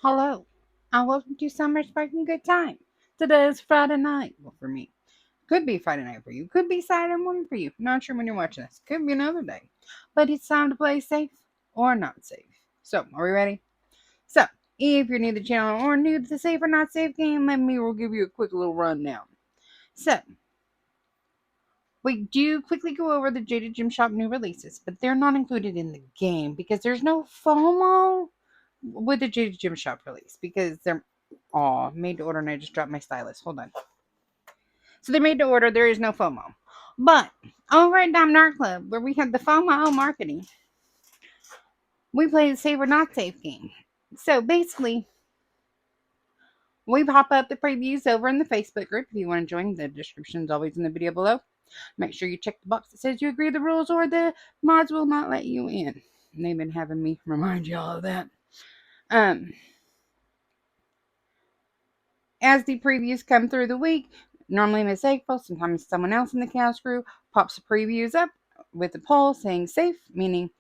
Hello, and welcome to Summer Sparkling Good Time. Today is Friday night. Well, for me, could be Friday night for you, could be Saturday morning for you. Not sure when you're watching this. Could be another day. But it's time to play safe or not safe. So, are we ready? So, if you're new to the channel or new to the safe or not safe game, let me will give you a quick little rundown. So, we do quickly go over the Jaded Gym Shop new releases, but they're not included in the game because there's no FOMO with the Jaded Gym Shop release because they're all made to order, and I just dropped my stylus. Hold on. So they're made to order. There is no FOMO. But over at Diamond Art Club, where we have the FOMO marketing, we play the Save or Not Safe game. So basically, we pop up the previews over in the Facebook group. If you want to join, the description is always in the video below. Make sure you check the box that says you agree to the rules or the mods will not let you in. And they've been having me remind y'all of that. Um, as the previews come through the week, normally Miss April, sometimes someone else in the cast crew, pops the previews up with a poll saying safe, meaning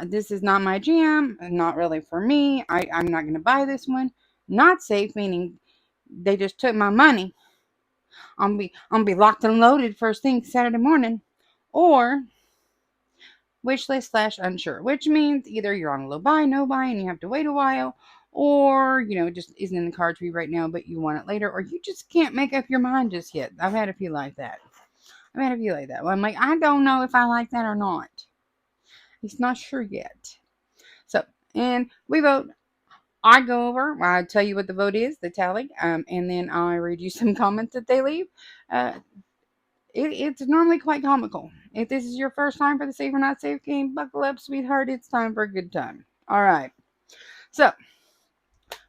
this is not my jam, not really for me. I'm not going to buy this one. Not safe, meaning they just took my money. I'm be locked and loaded first thing Saturday morning. Or wish list slash unsure, which means either you're on a low buy, no buy, and you have to wait a while, or it just isn't in the cards for you right now, but you want it later, or you just can't make up your mind just yet. I've had a few like that. Well, I'm like, I don't know if I like that or not. It's not sure yet. So, and we vote. I go over, I tell you what the vote is, the tally, and then I read you some comments that they leave. Uh, it's normally quite comical. If this is your first time for the Safe or Not Safe game, buckle up, sweetheart. It's time for a good time. All right. So,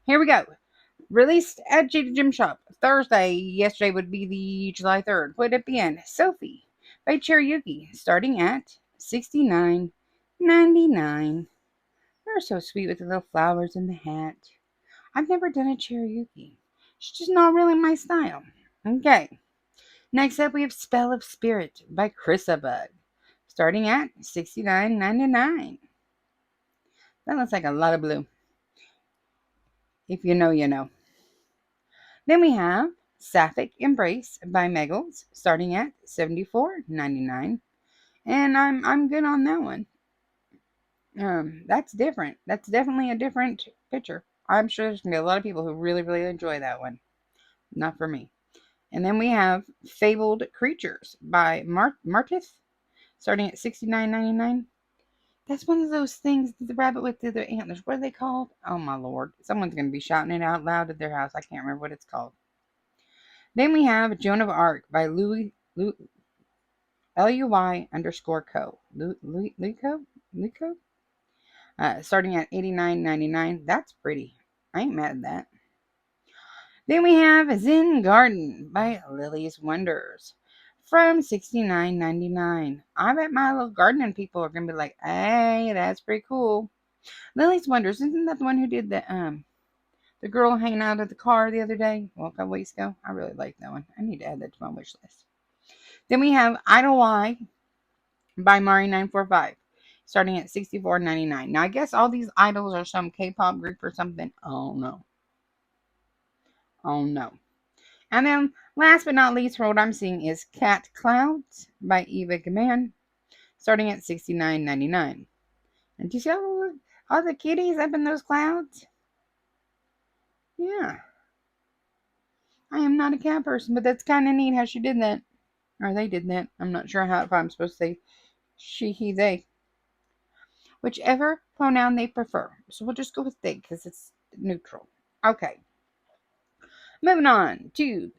here we go. Released at Jada Gym Shop Thursday. Yesterday would be the July 3rd. Put at the end. Sophie by Cherryuki, starting at $69.99. They're so sweet with the little flowers in the hat. I've never done a Cherryuki. It's just not really my style. Okay. Next up, we have Spell of Spirit by Chrisabug, starting at $69.99. That looks like a lot of blue. If you know, you know. Then we have Sapphic Embrace by Megals, starting at $74.99. And I'm good on that one. That's different. That's definitely a different picture. I'm sure there's gonna be a lot of people who really, really enjoy that one. Not for me. And then we have Fabled Creatures by Martith, starting at $69.99. That's one of those things, the rabbit with the antlers. What are they called? Oh my lord. Someone's going to be shouting it out loud at their house. I can't remember what it's called. Then we have Joan of Arc by Luy underscore co. Luco? Starting at $89.99. That's pretty. I ain't mad at that. Then we have Zen Garden by Lily's Wonders from $69.99. I bet my little gardening people are going to be like, hey, that's pretty cool. Lily's Wonders, isn't that the one who did the girl hanging out of the car the other day? Well, a couple weeks ago. I really like that one. I need to add that to my wish list. Then we have Idle Y by Mari945, starting at $64.99. Now I guess all these idols are some K-pop group or something. Oh no. Oh no. And then last but not least, for what I'm seeing is Cat Clouds by Eva Gaman, starting at $69.99. And do you see all the kitties up in those clouds? Yeah. I am not a cat person, but that's kind of neat how she did that. Or they did that. I'm not sure if I'm supposed to say she, he, they. Whichever pronoun they prefer. So we'll just go with they because it's neutral. Okay. Moving on to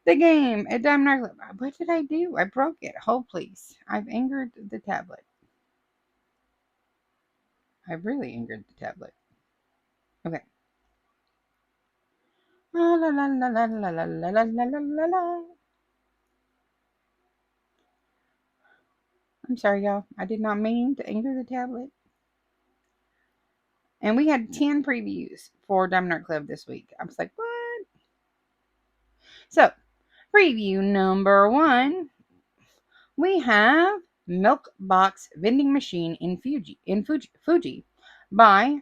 the game at Diamond Art. What did I do? I broke it. Hold please. I've angered the tablet. I've really angered the tablet. Okay. La la la la la la la la la la la la. I'm sorry, y'all. I did not mean to anger the tablet. And we had 10 previews for Diamond Art Club this week. I was like, what? So, preview number 1, we have Milk Box Vending Machine in Fuji by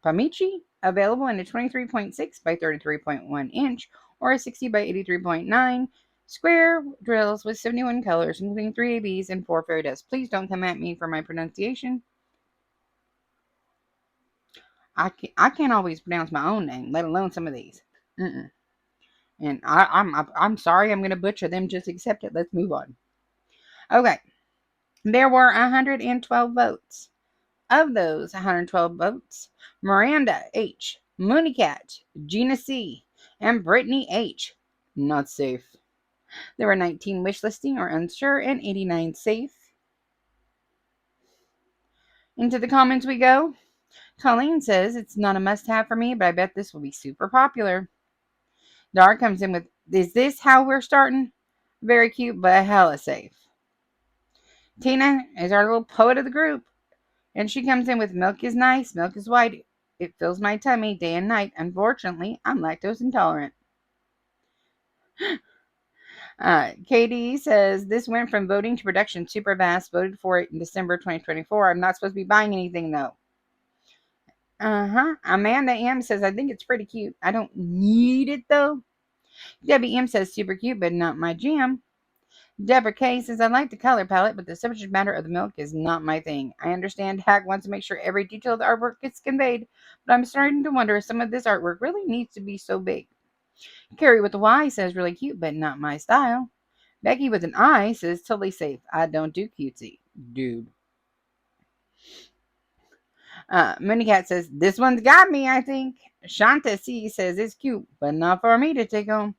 Pamichi, available in a 23.6 by 33.1 inch or a 60 by 83.9 square drills with 71 colors, including 3 ABs and 4 fairy dust. Please don't come at me for my pronunciation. I can't always pronounce my own name, let alone some of these. Mm-mm. And I'm sorry, I'm going to butcher them. Just accept it. Let's move on. Okay, there were 112 votes. Of those 112 votes, Miranda H, Mooneycat, Gina C, and Brittany H, not safe. There were 19 wishlisting or unsure and 89 safe. Into the comments we go. Colleen says it's not a must-have for me, but I bet this will be super popular. Dar comes in with, is this how we're starting? Very cute, but hella safe. Tina is our little poet of the group, and she comes in with, milk is nice, milk is white. It fills my tummy day and night. Unfortunately, I'm lactose intolerant. Katie says, this went from voting to production super fast. Voted for it in December 2024. I'm not supposed to be buying anything, though. Amanda M says, I think it's pretty cute. I don't need it, though. Debbie M says, super cute, but not my jam. Deborah K says, I like the color palette, but the subject matter of the milk is not my thing. I understand Hack wants to make sure every detail of the artwork gets conveyed, but I'm starting to wonder if some of this artwork really needs to be so big. Carrie with a Y says, really cute, but not my style. Becky with an I says, totally safe. I don't do cutesy, dude. Mooneycat says, this one's got me, I think. Shanta C says, it's cute, but not for me to take home.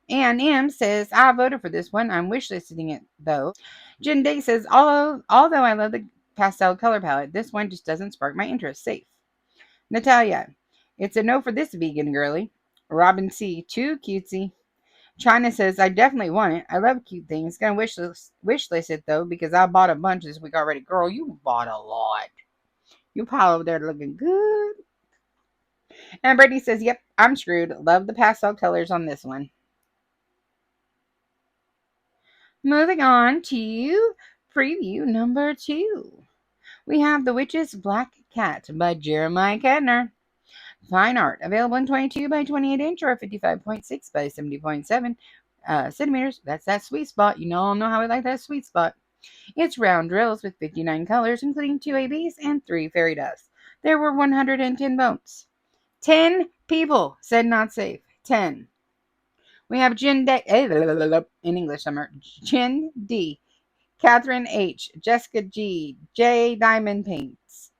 Ann M says, I voted for this one. I'm wishlisting it, though. Jen Day says, although I love the pastel color palette, this one just doesn't spark my interest. Safe. Natalia, it's a no for this vegan girly. Robin C, too cutesy. China says, I definitely want it. I love cute things. Gonna wishlist it, though, because I bought a bunch this week already. Girl, you bought a lot. You pile over there looking good. And Brittany says, yep, I'm screwed. Love the pastel colors on this one. Moving on to preview number 2. We have The Witch's Black Cat by Jeremiah Kettner. Fine art. Available in 22 by 28 inch or 55.6 by 70.7 centimeters. That's that sweet spot. You all know how I like that sweet spot. It's round drills with 59 colors, including 2 ABs and 3 fairy dust. There were 110 votes. 10 people said not safe. 10. We have Jen D. In English, Jen D. Catherine H. Jessica G. J. Diamond Paints.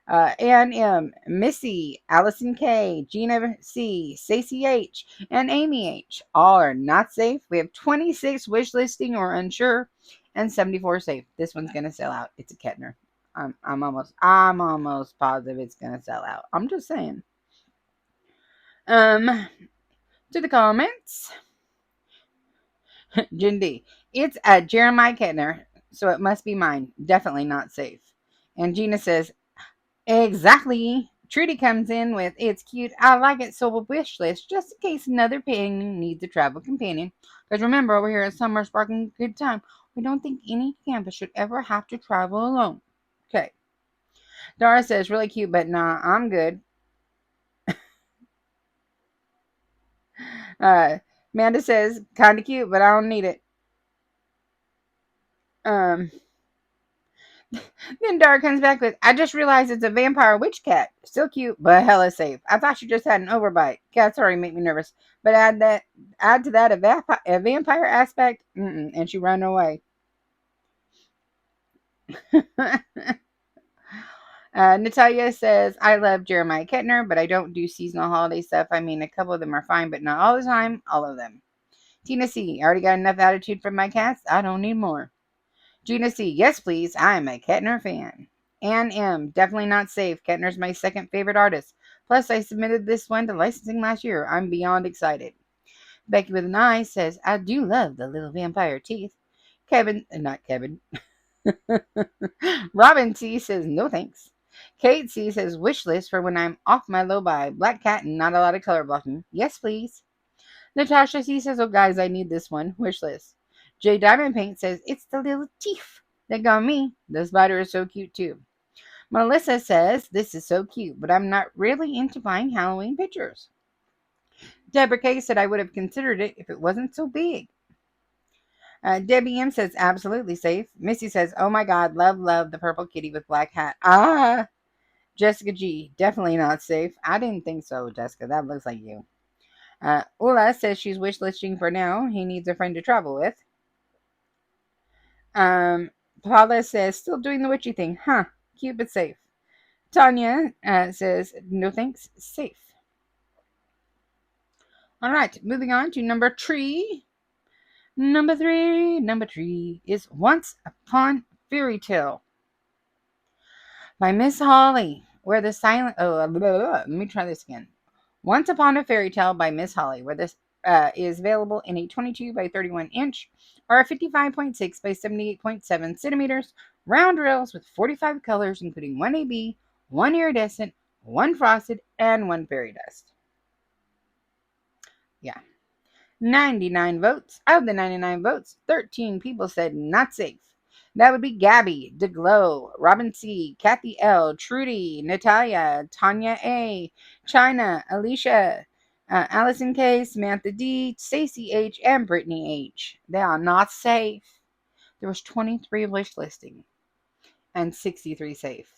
Ann M. Missy. Allison K. Gina C. Stacey H. And Amy H. All are not safe. We have 26 wish listing or unsure and 74 safe. This one's gonna sell out. It's a Kettner. I'm almost positive it's gonna sell out. I'm just saying. To the comments. Jindy, it's a Jeremiah Kettner, so it must be mine. Definitely not safe. And Gina says, exactly. Trudy comes in with, it's cute. I like it, so a wish list, just in case another painting needs a travel companion. Because remember, over here at Summer Sparkling Good Time, we don't think any campus should ever have to travel alone. Okay. Dara says, really cute, but nah, I'm good. Amanda says, kind of cute, but I don't need it. Then Dara comes back with, I just realized it's a vampire witch cat. Still cute, but hella safe. I thought you just had an overbite. Cats already make me nervous. But add to that a vampire aspect, and she ran away. Natalia says, I love Jeremiah Kettner, but I don't do seasonal holiday stuff. I mean, a couple of them are fine, but not all the time. All of them. Tina C, I already got enough attitude from my cats. I don't need more. Gina C, yes please, I'm a Kettner fan. Ann M, definitely not safe. Kettner's my second favorite artist. Plus, I submitted this one to licensing last year. I'm beyond excited. Becky with an I says, I do love the little vampire teeth. Not Kevin. Robin C says, no thanks. Kate C says, wish list for when I'm off my low buy. Black cat and not a lot of color blocking. Yes, please. Natasha C says, oh guys, I need this one. Wish list. J Diamond Paint says, it's the little teeth that got me. The spider is so cute too. Melissa says, this is so cute, but I'm not really into buying Halloween pictures. Deborah K said I would have considered it if it wasn't so big. Debbie M says, absolutely safe. Missy says, oh my God, love the purple kitty with black hat. Ah! Jessica G, definitely not safe. I didn't think so, Jessica. That looks like you. Ula says she's wish listing for now. He needs a friend to travel with. Paula says, still doing the witchy thing. Huh. Cute but safe. Tanya says, no thanks. Safe. All right. Moving on to number three. Number three is Once Upon Fairy Tale by Miss Holly. Where the silent... let me try this again. Once Upon a Fairy Tale by Miss Holly, where this is available in a 22 by 31 inch or a 55.6 by 78.7 centimeters round reels with 45 colors, including one AB, one iridescent, one frosted, and one fairy dust. Yeah. 99 votes. Of the 99 votes, 13 people said not safe. That would be Gabby, DeGlow, Robin C, Kathy L, Trudy, Natalia, Tanya A, China, Alicia, Allison K, Samantha D, Stacy H, and Brittany H. They are not safe. There was 23 wish listing and 63 safe.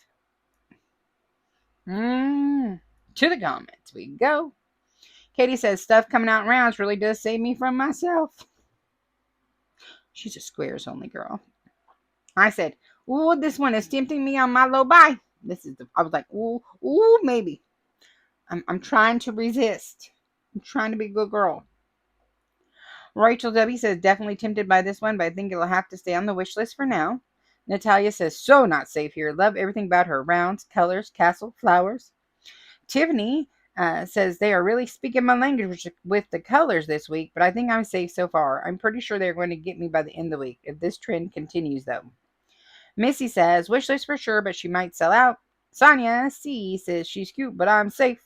To the comments we go. Katie says, stuff coming out in rounds really does save me from myself. She's a squares only girl. I said, ooh, this one is tempting me on my low buy. I was like, ooh, maybe. I'm trying to resist. I'm trying to be a good girl. Rachel W says, definitely tempted by this one, but I think it'll have to stay on the wish list for now. Natalia says, so not safe here. Love everything about her. Rounds, colors, castle, flowers. Tiffany says, they are really speaking my language with the colors this week, but I think I'm safe so far. I'm pretty sure they're going to get me by the end of the week if this trend continues, though. Missy says, wish list for sure, but she might sell out. Sonia C says, she's cute, but I'm safe.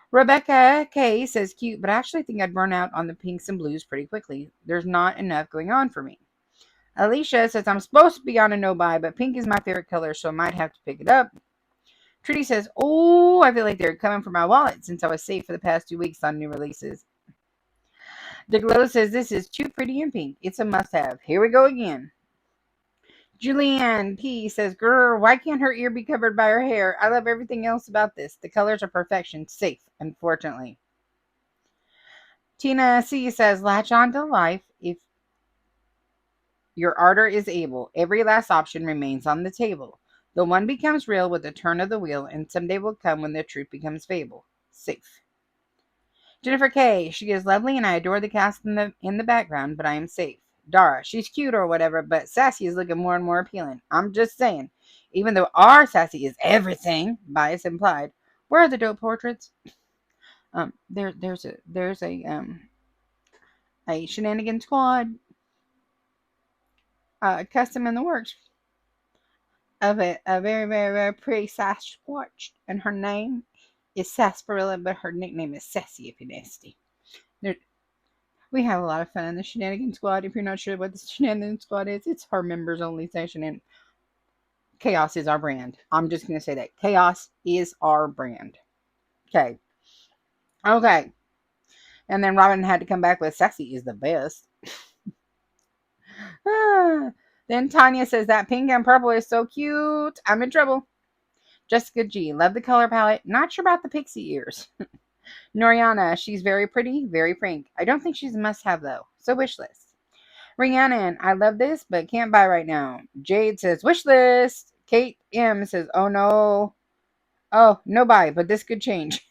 Rebecca K says, cute, but I actually think I'd burn out on the pinks and blues pretty quickly. There's not enough going on for me. Alicia says, I'm supposed to be on a no-buy, but pink is my favorite color, so I might have to pick it up. Trudy says, oh, I feel like they're coming for my wallet since I was safe for the past 2 weeks on new releases. DeGlow says, this is too pretty and pink. It's a must-have. Here we go again. Julianne P says, girl, why can't her ear be covered by her hair? I love everything else about this. The colors are perfection. Safe, unfortunately. Tina C says, latch on to life if your ardor is able. Every last option remains on the table. The one becomes real with the turn of the wheel, and someday will come when the truth becomes fable. Safe. Jennifer K, she is lovely and I adore the cast in the background, but I am safe. Dara, she's cute or whatever, but Sassy is looking more and more appealing. I'm just saying. Even though our Sassy is everything, bias implied. Where are the dope portraits? There's a shenanigan squad custom in the works of a very, very, very pretty Sasquatch, and her name is Sarsaparilla, but her nickname is Sassy if you're nasty. We have a lot of fun in the Shenanigan Squad. If you're not sure what the Shenanigan Squad is, it's our members only session, and chaos is our brand. I'm just going to say that. Chaos is our brand. Okay. And then Robin had to come back with Sassy is the best. Then Tanya says that pink and purple is so cute. I'm in trouble. Jessica G, love the color palette. Not sure about the pixie ears. Noriana, she's very pretty, very frank. I don't think she's a must-have, though. So wish list. Rhiannon, I love this, but can't buy right now. Jade says, wish list. Kate M says, oh no. Oh, no buy, but this could change.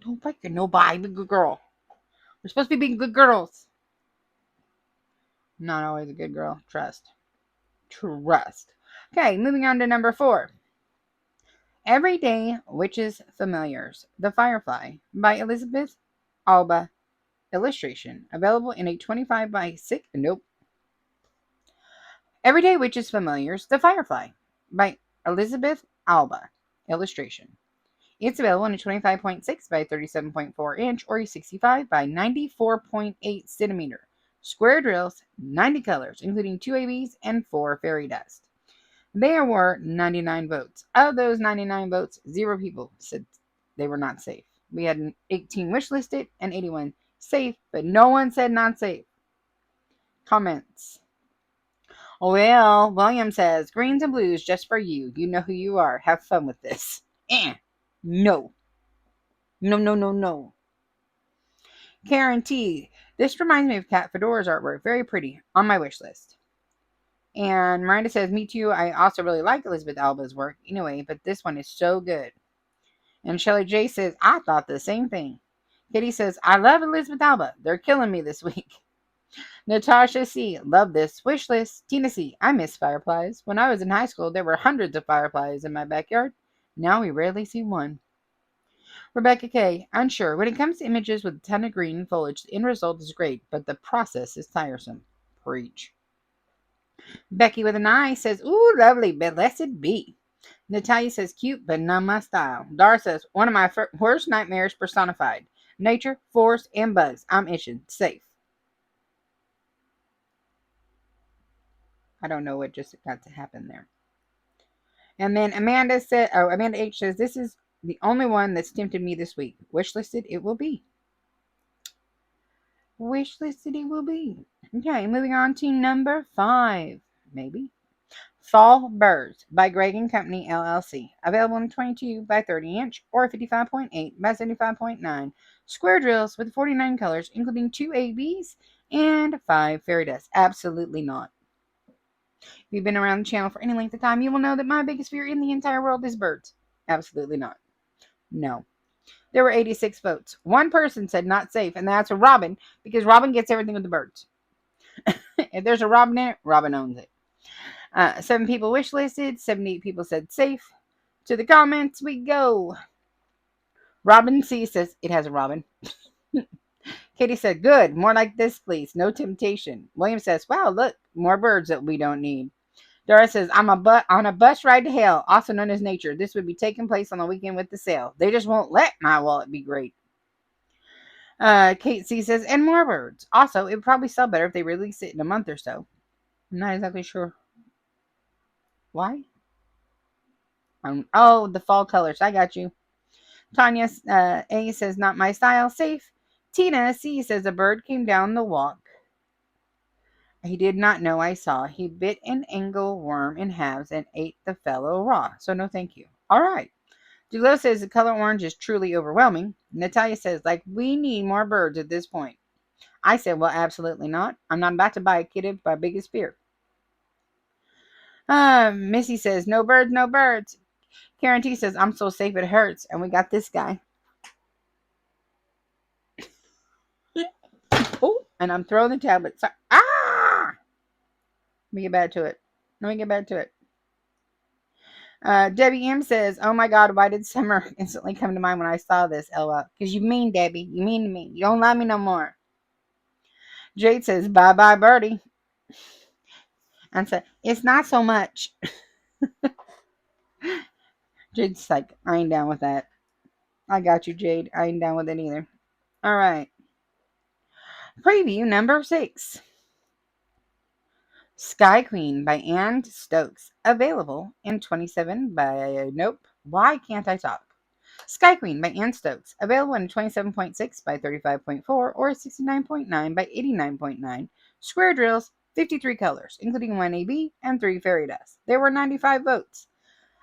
Don't fight your no buy, be a good girl. We're supposed to be being good girls. Not always a good girl. Trust. Okay, moving on to number 4. Everyday Witches Familiars. The Firefly by Elizabeth Alba. Illustration. Available in a 25 by 6. Nope. Everyday Witches Familiars. The Firefly by Elizabeth Alba. Illustration. It's available in a 25.6 by 37.4 inch or a 65 by 94.8 centimeter. Square drills, 90 colors, including 2 ABs and 4 fairy dust. There were 99 votes. Of those 99 votes, 0 people said they were not safe. We had 18 wish listed and 81 safe, but no one said not safe. Comments. Well, William says, greens and blues just for you. You know who you are. Have fun with this. No. No, no, no, no. Karen T. This reminds me of Kat Fedora's artwork. Very pretty. On my wish list. And Miranda says, me too. I also really like Elizabeth Alba's work anyway, but this one is so good. And Shelley J says, I thought the same thing. Kitty says, I love Elizabeth Alba. They're killing me this week. Natasha C. Love this wish list. Tina C. I miss fireflies. When I was in high school, there were hundreds of fireflies in my backyard. Now we rarely see one. Rebecca K. Unsure. When it comes to images with a ton of green foliage, the end result is great, but the process is tiresome. Preach. Becky with an eye says, ooh, lovely, blessed be. Natalia says, cute, but not my style. Dara says, one of my worst nightmares personified. Nature, forest, and bugs. I'm itching. Safe. I don't know what just got to happen there. And then Amanda H says, this is the only one that's tempted me this week. Wish listed it will be. Wish listed it will be. Okay, moving on to number 5. Maybe. Fall Birds by Greg and Company LLC. Available in 22 by 30 inch or 55.8 by 75.9 square drills with 49 colors, including 2 ABs and 5 fairy dust. Absolutely not. If you've been around the channel for any length of time, you will know that my biggest fear in the entire world is birds. Absolutely not. No. There were 86 votes. One person said not safe, and that's Robin, because Robin gets everything with the birds. If there's a Robin in it, Robin owns it. 7 people wish listed. 78 people said safe. To the comments we go. Robin C says it has a Robin. Katie said, good. More like this, please. No temptation. William says, wow, look. More birds that we don't need. Dora says, I'm on a bus ride to hell, also known as nature. This would be taking place on the weekend with the sale. They just won't let my wallet be great. Kate C says, and more birds. Also, it would probably sell better if they release it in a month or so. I'm not exactly sure why. Oh, the fall colors. I got you. Tanya A says, not my style. Safe. Tina C says, a bird came down the walk. He did not know I saw. He bit an angleworm in halves and ate the fellow raw. So no thank you. All right. Dulo says the color orange is truly overwhelming. Natalia says, like, we need more birds at this point. I said, well, absolutely not. I'm not about to buy a kid of my biggest fear. Missy says, no birds, no birds. Karen T says, I'm so safe it hurts. And we got this guy. Oh, and I'm throwing the tablet. Sorry. Let me get back to it. Debbie M says, oh my God, why did summer instantly come to mind when I saw this? LOL. Because you mean, Debbie. You mean to me. You don't love me no more. Jade says, bye bye, birdie. And said, it's not so much. Jade's like, I ain't down with that. I got you, Jade. I ain't down with it either. All right. Preview number 6. Sky Queen by Ann Stokes. Available in 27 by... Nope. Why can't I talk? Sky Queen by Ann Stokes. Available in 27.6 by 35.4 or 69.9 by 89.9. Square drills, 53 colors, including 1 AB and 3 fairy dust. There were 95 votes.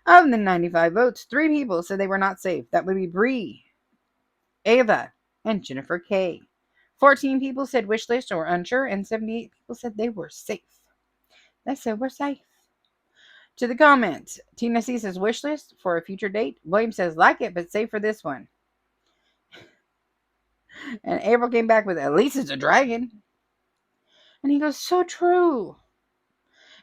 Of the 95 votes, 3 people said they were not safe. That would be Bree, Ava, and Jennifer K. 14 people said wish list or unsure, and 78 people said they were safe. They said we're safe. To the comments, Tina C says wish list for a future date. William says like it, but save for this one. And April came back with, at least it's a dragon. And he goes, so true.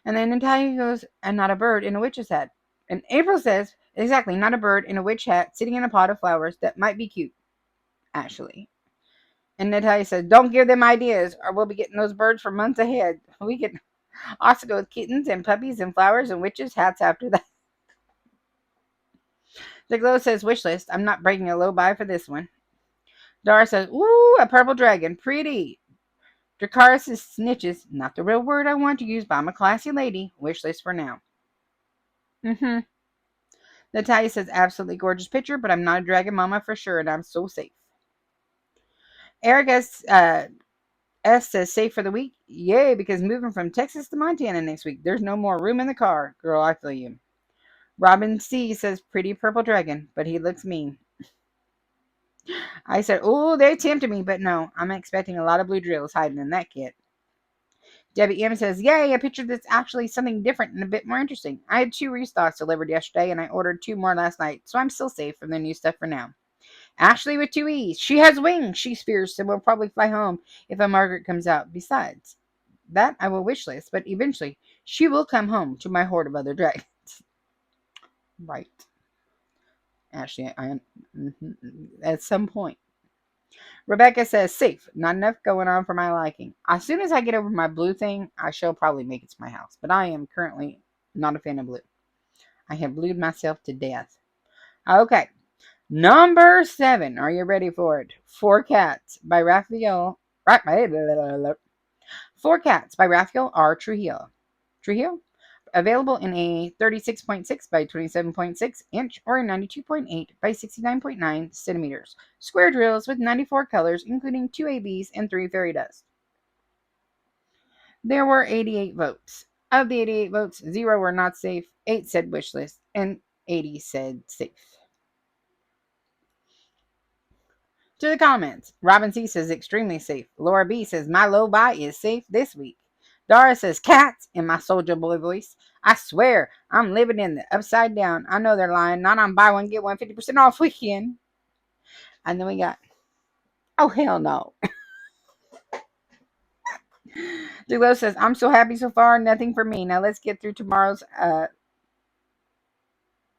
And then Natalia goes, and not a bird in a witch's hat. And April says, exactly, not a bird in a witch hat sitting in a pot of flowers that might be cute, actually. And Natalia says, don't give them ideas, or we'll be getting those birds for months ahead. We could also go with kittens and puppies and flowers and witches' hats after that. The Glow says, wish list. I'm not breaking a low buy for this one. Dara says, ooh, a purple dragon. Pretty. Dracarys says, snitches. Not the real word I want to use, but I'm a classy lady. Wish list for now. Mm-hmm. Natalia says, absolutely gorgeous picture, but I'm not a dragon mama for sure, and I'm so safe. Eric S says, safe for the week. Yay, because moving from Texas to Montana next week, there's no more room in the car. Girl, I feel you. Robin C says, pretty purple dragon, but he looks mean. I said, oh, they tempted me, but no, I'm expecting a lot of blue drills hiding in that kit. Debbie M says, yay, a picture that's actually something different and a bit more interesting. I had 2 restocks delivered yesterday, and I ordered 2 more last night, so I'm still safe from the new stuff for now. Ashley with 2 E's. She has wings, she's fierce, and will probably fly home if a Margaret comes out. Besides, that I will wish list, but eventually she will come home to my horde of other dragons. Right. Ashley, at some point. Rebecca says, safe. Not enough going on for my liking. As soon as I get over my blue thing, I shall probably make it to my house. But I am currently not a fan of blue. I have blued myself to death. Okay. Number 7. Are you ready for it? 4 Cats by Raphael. Right. 4 Cats by Raphael R. Trujillo. Trujillo? Available in a 36.6 by 27.6 inch or a 92.8 by 69.9 centimeters. Square drills with 94 colors, including 2 ABs and 3 fairy dust. There were 88 votes. Of the 88 votes, 0 were not safe, 8 said wish list, and 80 said safe. To the comments, Robin C says extremely safe. Laura B says my low buy is safe this week. Dara says cats in my soldier boy voice. I swear I'm living in the upside down. I know they're lying. Not on buy one get one 50% off weekend. And then we got, oh hell no. Duglo says I'm so happy so far. Nothing for me. Now let's get through tomorrow's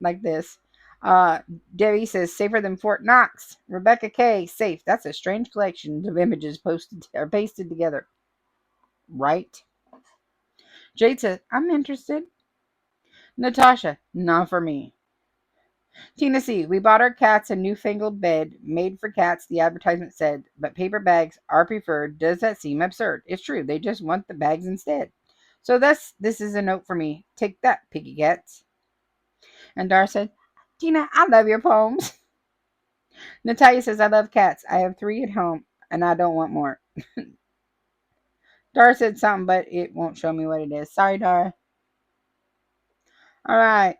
like this. Uh, Debbie says safer than Fort Knox. Rebecca K safe. That's a strange collection of images posted or pasted together. Right? Jade says, I'm interested. Natasha, not for me. Tina C, we bought our cats a newfangled bed made for cats, the advertisement said, but paper bags are preferred. Does that seem absurd? It's true. They just want the bags instead. So this is a note for me. Take that, piggy cats. And Dar said, Tina, I love your poems. Natalia says, I love cats. I have 3 at home, and I don't want more. Dar said something, but it won't show me what it is. Sorry, Dar. All right.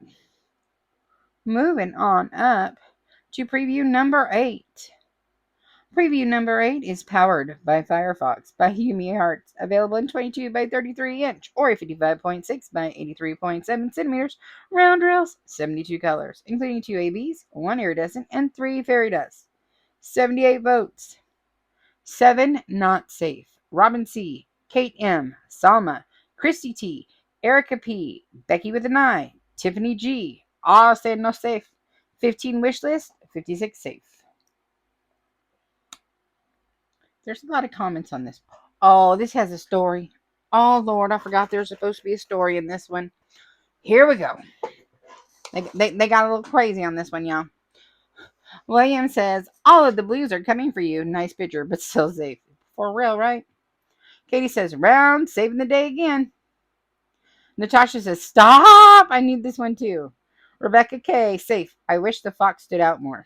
Moving on up to preview number 8. Preview number 8 is powered by Firefox by Yumi Hearts, available in 22 by 33 inch or 55.6 by 83.7 centimeters, round drills, 72 colors, including 2 ABs, 1 iridescent, and 3 fairy dust. 78 votes. 7 not safe. Robin C, Kate M, Salma, Christy T, Erica P, Becky with an I, Tiffany G, all said no safe. 15 wish list, 56 safe. There's a lot of comments on this. Oh, this has a story. Oh, Lord, I forgot there's supposed to be a story in this one. Here we go. They got a little crazy on this one, y'all. William says, all of the blues are coming for you. Nice picture, but still safe. For real, right? Katie says, round, saving the day again. Natasha says, stop. I need this one too. Rebecca K, safe. I wish the fox stood out more.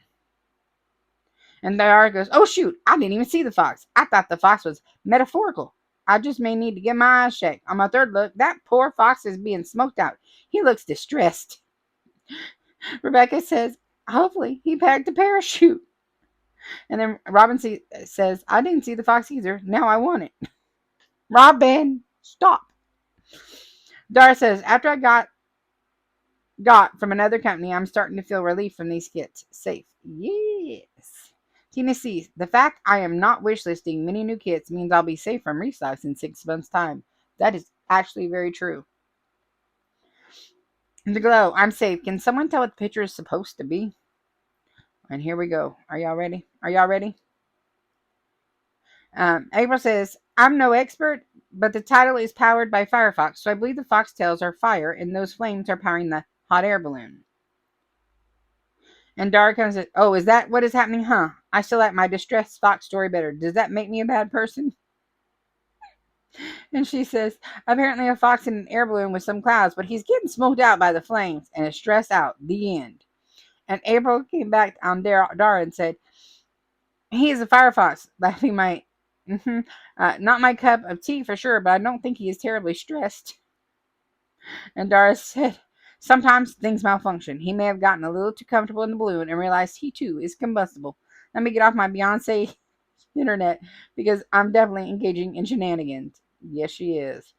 And Diara goes, oh, shoot. I didn't even see the fox. I thought the fox was metaphorical. I just may need to get my eyes checked. On my third look, that poor fox is being smoked out. He looks distressed. Rebecca says, hopefully he packed a parachute. And then Robin says, I didn't see the fox either. Now I want it. Robin, stop. Dara says, after I got from another company, I'm starting to feel relief from these kits. Safe. Yes. Tina C, the fact I am not wishlisting many new kits means I'll be safe from restocks in 6 months' time. That is actually very true. The glow, I'm safe. Can someone tell what the picture is supposed to be? And here we go. Are y'all ready? Are y'all ready? April says, I'm no expert, but the title is powered by Firefox, so I believe the foxtails are fire and those flames are powering the hot air balloon. And Dara comes and says, oh, is that what is happening? Huh? I still like my distressed fox story better. Does that make me a bad person? And she says, apparently a fox in an air balloon with some clouds, but he's getting smoked out by the flames and is stressed out. The end. And April came back on Dara and said, he is a Firefox, laughing my, not my cup of tea for sure, but I don't think he is terribly stressed. And Dara said, sometimes things malfunction. He may have gotten a little too comfortable in the balloon and realized he too is combustible. Let me get off my Beyonce internet because I'm definitely engaging in shenanigans. Yes, she is.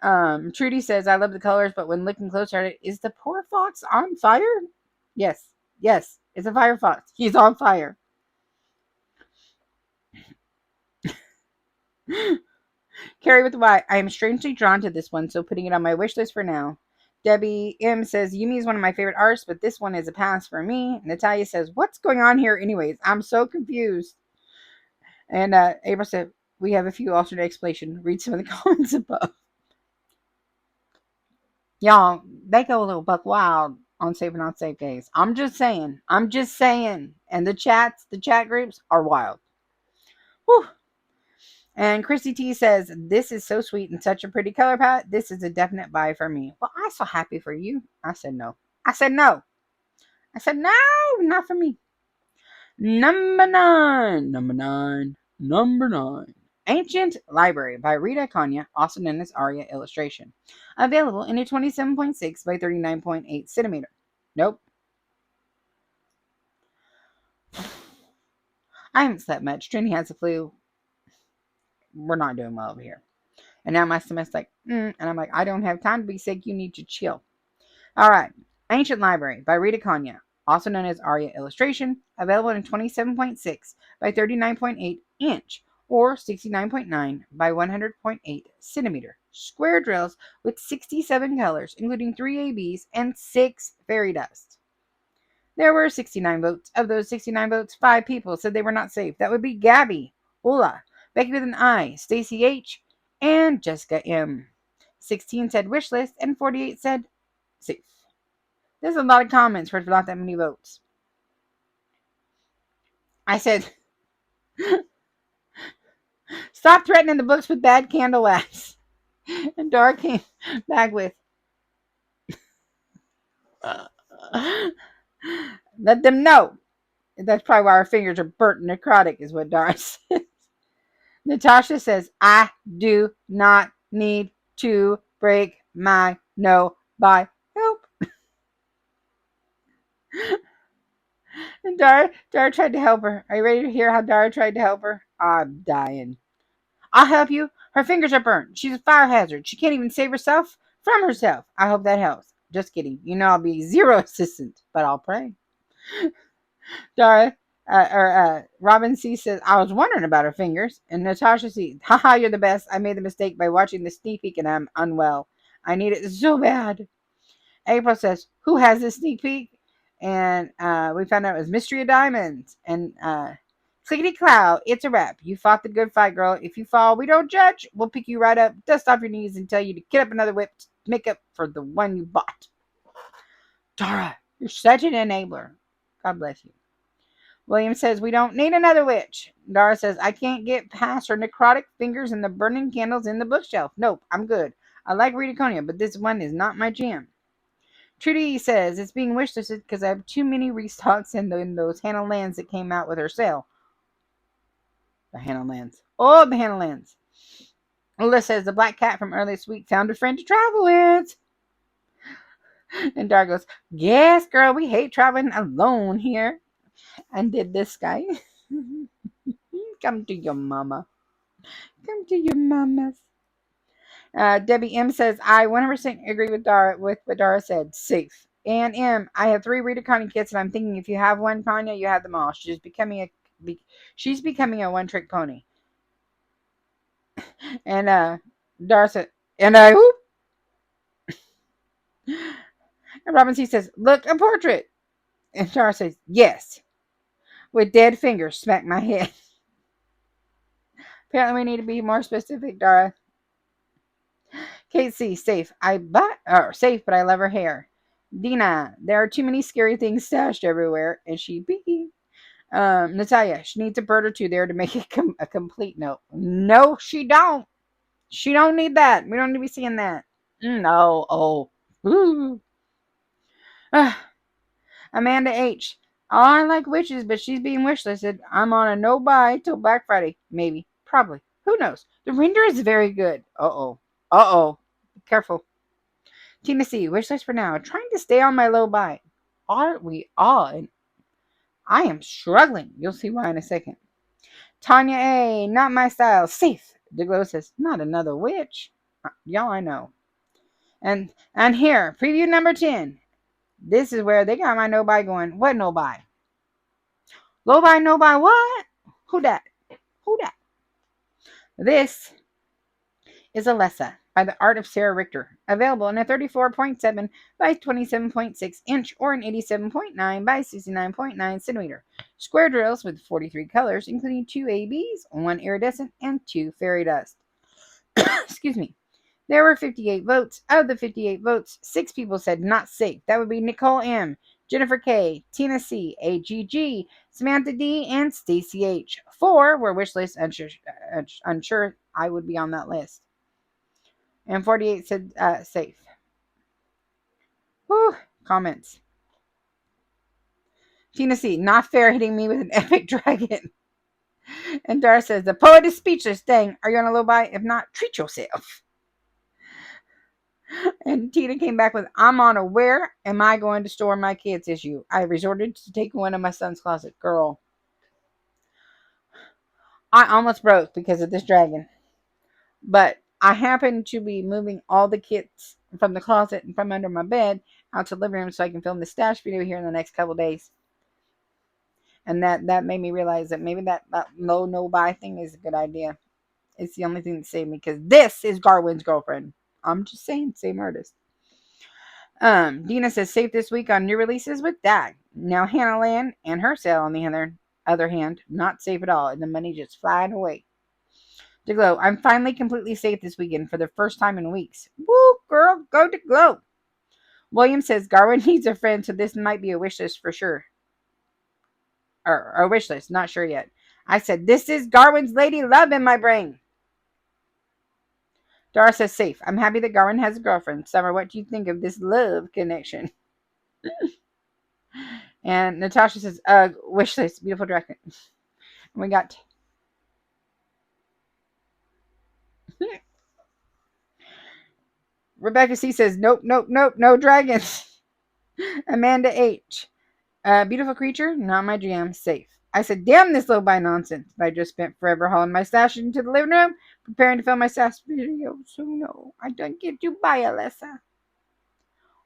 Trudy says, I love the colors, but when looking closer at it, is the poor fox on fire? Yes, yes, it's a Firefox. He's on fire. Carrie with the Y. I am strangely drawn to this one, so putting it on my wish list for now. Debbie M says, Yumi is one of my favorite artists, but this one is a pass for me. Natalia says, what's going on here anyways? I'm so confused. And April said, we have a few alternate explanations. Read some of the comments above. Y'all, they go a little buck wild on safe and unsafe days. I'm just saying. I'm just saying. And the chat groups are wild. Whew. And Chrissy T says, this is so sweet and such a pretty color palette. This is a definite buy for me. Well, I'm so happy for you. I said no. I said no. I said no, not for me. Number nine. Ancient Library by Rita Kanya, also known as Aria Illustration. Available in a 27.6 by 39.8 centimeter. Nope. I haven't slept much. Trini has the flu. We're not doing well over here. And now my stomach's like, and I'm like, I don't have time to be sick. You need to chill. All right. Ancient Library by Rita Kanya, also known as Aria Illustration, available in 27.6 by 39.8 inch or 69.9 by 100.8 centimeter. Square drills with 67 colors, including 3 ABs and 6 fairy dust. There were 69 votes. Of those 69 votes, 5 people said they were not safe. That would be Gabby, Ola, Becky with an I, Stacy H, and Jessica M. 16 said wish list, and 48 said safe. There's a lot of comments for not that many votes. I said, stop threatening the books with bad candle wax. And Dara came back with, let them know. That's probably why our fingers are burnt and necrotic, is what Dara says. Natasha says, I do not need to break my no by help. And Dara tried to help her. Are you ready to hear how Dara tried to help her? I'm dying. I'll help you. Her fingers are burnt. She's a fire hazard. She can't even save herself from herself. I hope that helps. Just kidding. You know I'll be zero assistant, but I'll pray. Dara, Robin C says, I was wondering about her fingers. And Natasha C, haha, you're the best. I made the mistake by watching the sneak peek and I'm unwell. I need it so bad. April says, who has this sneak peek? And we found out it was Mystery of Diamonds. And Clickety Cloud, it's a wrap. You fought the good fight, girl. If you fall, we don't judge. We'll pick you right up, dust off your knees, and tell you to get up another whip to make up for the one you bought. Dara, you're such an enabler. God bless you. William says, we don't need another witch. Dara says, I can't get past her necrotic fingers and the burning candles in the bookshelf. Nope, I'm good. I like Rita Konya, but this one is not my jam. Trudy says, it's being wishlisted because I have too many restocks in those Hannah Lands that came out with her sale. The Hannah Lands. Oh, the Hannah Lands. Ola says, the black cat from earlier this week found a friend to travel with. And Dar goes, yes, girl, we hate traveling alone here. And did this guy. Come to your mama. Come to your mamas. Debbie M says, I 100% agree with what Dara said. Safe. And M, I have 3 Rita Connie kits, and I'm thinking if you have one Kanya, you have them all. She's becoming a one-trick pony. And Dara said, and I whoop. And Robin C says, look, a portrait. And Dara says, yes. With dead fingers, smack my head. Apparently, we need to be more specific, Dara. Kate C, safe. Safe, but I love her hair. Dina, there are too many scary things stashed everywhere, and she be. Natalia, she needs a bird or two there to make it a complete note. No, she don't. She don't need that. We don't need to be seeing that. No. Oh. Ooh. Amanda H. Oh, I like witches, but she's being wishlisted. I'm on a no buy till Black Friday. Maybe. Probably. Who knows? The render is very good. Uh-oh. Uh-oh. Be careful. Tina C. Wishlist for now. Trying to stay on my low buy. Aren't we all? And I am struggling. You'll see why in a second. Tanya A. Not my style. Safe. DeGlow says, not another witch. Y'all, I know. And here, preview number 10. This is where they got my no buy going. What no buy? Low buy, no buy, what? Who that? Who that? This is Alessa by the Art of Sarah Richter. Available in a 34.7 by 27.6 inch or an 87.9 by 69.9 centimeter. Square drills with 43 colors, including 2 ABs, 1 iridescent, and 2 fairy dust. Excuse me. There were 58 votes. Of the 58 votes, 6 people said not safe. That would be Nicole M., Jennifer K., Tina C., AGG, Samantha D., and Stacy H. 4 were wishlist unsure I would be on that list. And 48 said safe. Whew. Comments. Tina C., not fair hitting me with an epic dragon. And Dara says, the poet is speechless. Dang, are you on a low buy? If not, treat yourself. And Tina came back with, I'm on a where am I going to store my kids issue. I resorted to taking one of my son's closet. Girl, I almost broke because of this dragon. But I happened to be moving all the kits from the closet and from under my bed out to the living room so I can film the stash video here in the next couple days. And that made me realize that maybe that no buy thing is a good idea. It's the only thing that saved me because this is Garwin's girlfriend. I'm just saying, same artist. Dina says safe this week on new releases with Dag. Now Hannah Land and her sale on the other hand, not safe at all, and the money just flying away. DeGlow, I'm finally completely safe this weekend for the first time in weeks. Woo, girl, go DeGlow. William says Garwin needs a friend, so this might be a wish list for sure. Or a wish list, not sure yet. I said, this is Garwin's lady love in my brain. Dara says safe. I'm happy that Garwin has a girlfriend. Summer, what do you think of this love connection? And Natasha says, wish list, beautiful dragon. And we got Rebecca C says, nope, no dragons. Amanda H. Beautiful creature, not my jam, safe. I said, damn this low buy nonsense. But I just spent forever hauling my stash into the living room, preparing to film my stash video. So no, I don't get to buy Alessa.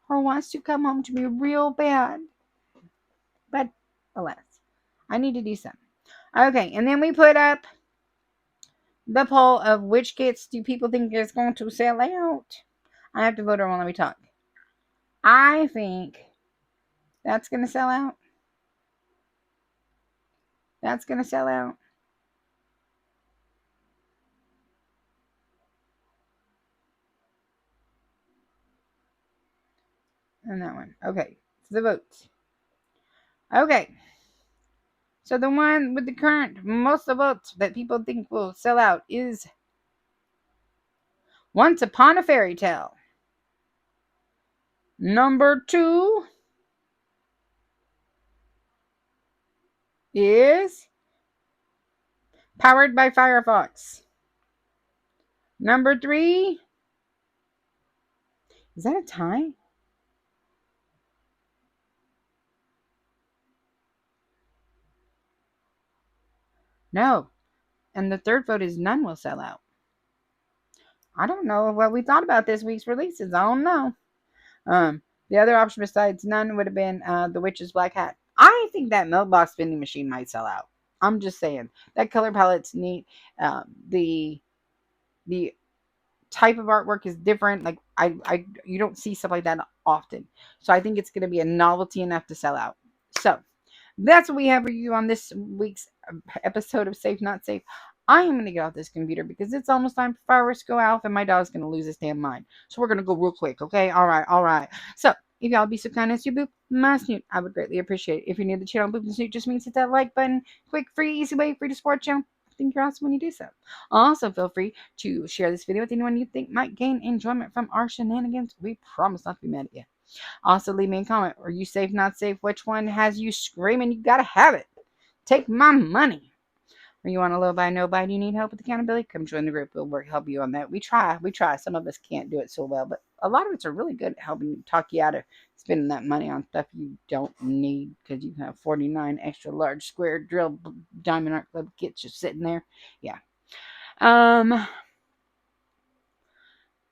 Or wants to come home to me real bad. But alas, I need to do something. Okay, and then we put up the poll of which kits do people think is going to sell out. I have to vote on when we talk. I think that's going to sell out. That's going to sell out. And that one. Okay. So the votes. Okay. So the one with the current most of votes that people think will sell out is Once Upon a Fairy Tale. Number 2 is Powered by Firefox. Number 3, is that a tie? No. And the third vote is None Will Sell Out. I don't know what we thought about this week's releases. I don't know. The other option besides None would have been The Witch's Black Hat. I think that mailbox vending machine might sell out. I'm just saying. That color palette's neat. The type of artwork is different. Like you don't see stuff like that often. So I think it's going to be a novelty enough to sell out. So that's what we have for you on this week's episode of Safe Not Safe. I am going to get off this computer because it's almost time for fireworks to go off and my dog's going to lose his damn mind. So we're going to go real quick, okay? All right. So if y'all be so kind as to boop my snoot, I would greatly appreciate it. If you're new to the channel, boop the snoot just means hit that like button. Quick, free, easy way, free to support channel. think you're awesome when you do so. Also, feel free to share this video with anyone you think might gain enjoyment from our shenanigans. We promise not to be mad at you. Also, leave me a comment. Are you safe, not safe? Which one has you screaming, you gotta have it? Take my money. Or you want a low buy, no buy? Do you need help with accountability? Come join the group. We'll help you on that. We try. Some of us can't do it so well, but a lot of us are really good at helping you, talk you out of spending that money on stuff you don't need because you have 49 extra large square drill diamond art club kits just sitting there. Yeah.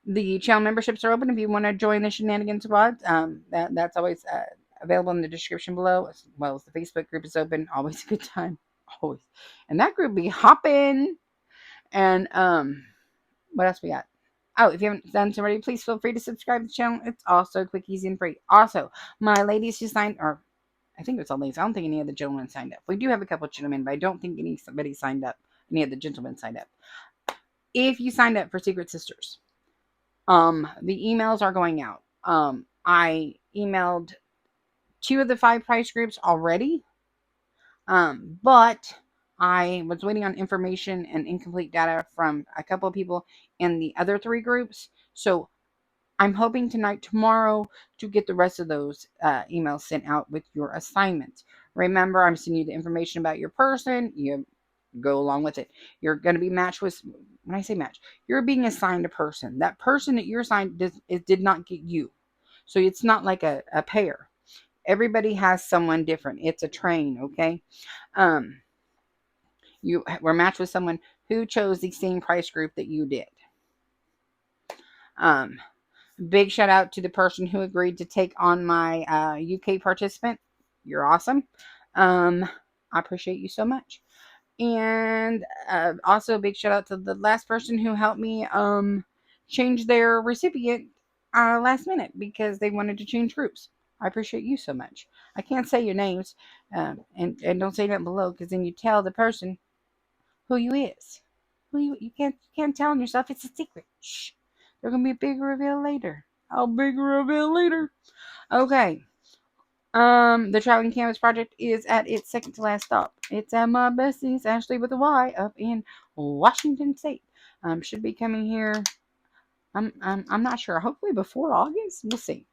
The channel memberships are open if you want to join the shenanigans squad. That's always available in the description below, as well as the Facebook group is open. Always a good time. Always. And that group be hopping. And what else we got? Oh, if you haven't done so already, please feel free to subscribe to the channel. It's also quick, easy, and free. Also, my ladies who signed, or I think it's all ladies. I don't think any of the gentlemen signed up. We do have a couple of gentlemen, but I don't think anybody signed up. Any of the gentlemen signed up. If you signed up for Secret Sisters, the emails are going out. I emailed 2 of the 5 price groups already. But I was waiting on information and incomplete data from a couple of people in the other 3 groups. So I'm hoping tonight, tomorrow, to get the rest of those emails sent out with your assignments. Remember, I'm sending you the information about your person. You go along with it. You're going to be matched with, when I say match, you're being assigned a person. That person that you're assigned did not get you. So it's not like a pair. Everybody has someone different. It's a train, okay? You were matched with someone who chose the same price group that you did. Big shout out to the person who agreed to take on my UK participant. You're awesome. I appreciate you so much. And also a big shout out to the last person who helped me change their recipient last minute because they wanted to change groups. I appreciate you so much. I can't say your names, and don't say that below because then you tell the person who you is. Who you can't tell on yourself. It's a secret. Shh. There's gonna be a big reveal later. I'll big reveal later. Okay. The Traveling Canvas Project is at its second to last stop. It's at my besties, Ashley with a Y, up in Washington State. Should be coming here. I'm not sure. Hopefully before August. We'll see.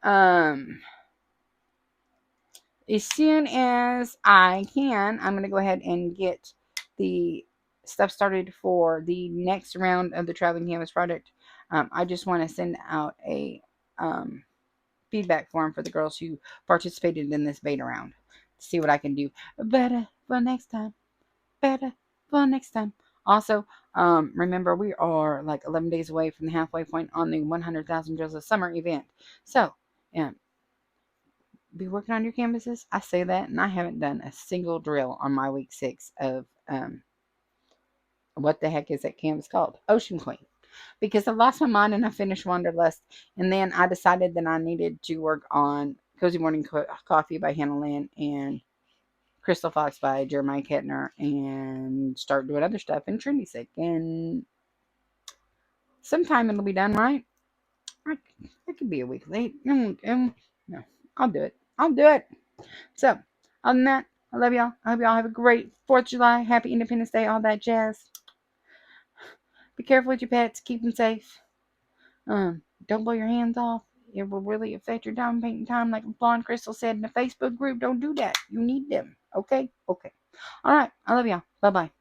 As soon as I can, I'm gonna go ahead and get the stuff started for the next round of the Traveling Canvas Project. I just want to send out a feedback form for the girls who participated in this beta round. See what I can do better for next time. Better for next time. Also, remember we are like 11 days away from the halfway point on the 100,000 Drills of Summer event. So, be working on your canvases. I say that, and I haven't done a single drill on my week 6 of what the heck is that canvas called? Ocean Queen. Because I lost my mind and I finished Wanderlust, and then I decided that I needed to work on Cozy Morning Coffee by Hannah Lynn and Crystal Fox by Jeremiah Kettner and start doing other stuff in Trinity Sick. And sometime it'll be done, right? It could be a week late. No, I'll do it. I'll do it. So, other than that, I love y'all. I hope y'all have a great 4th of July. Happy Independence Day, all that jazz. Be careful with your pets. Keep them safe. Don't blow your hands off. It will really affect your diamond painting time. Like Blonde Crystal said in the Facebook group, don't do that. You need them. Okay? Okay. All right. I love y'all. Bye-bye.